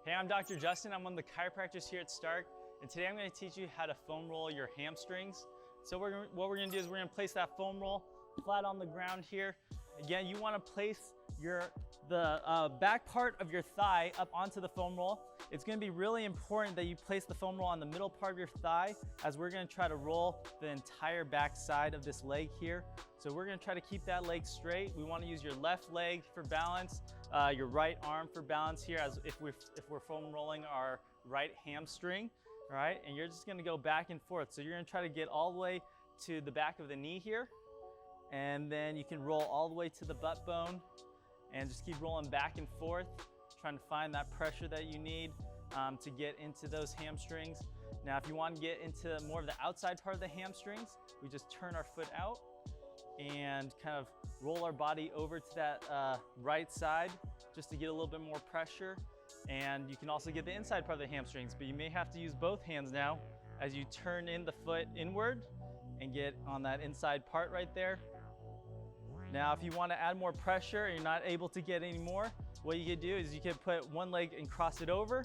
Hey, I'm Dr. Justin. I'm one of the chiropractors here at Stark, and today I'm going to teach you how to foam roll your hamstrings. So what we're going to do is we're going to place that foam roll flat on the ground here. Again, you want to place the back part of your thigh up onto the foam roll. It's going to be really important that you place the foam roll on the middle part of your thigh, as we're going to try to roll the entire back side of this leg here. So we're going to try to keep that leg straight. We want to use your left leg for balance, your right arm for balance here, as if we're foam rolling our right hamstring. All right, and you're just going to go back and forth. So you're going to try to get all the way to the back of the knee here, and then you can roll all the way to the butt bone and just keep rolling back and forth, trying to find that pressure that you need to get into those hamstrings. Now, if you want to get into more of the outside part of the hamstrings, we just turn our foot out and kind of roll our body over to that right side just to get a little bit more pressure. And you can also get the inside part of the hamstrings, but you may have to use both hands now as you turn in the foot inward and get on that inside part right there. Now, if you want to add more pressure and you're not able to get any more, what you could do is you could put one leg and cross it over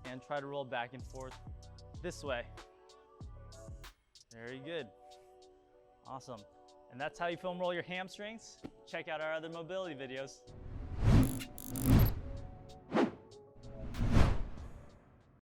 and try to roll back and forth this way. Very good. Awesome. And that's how you foam roll your hamstrings. Check out our other mobility videos.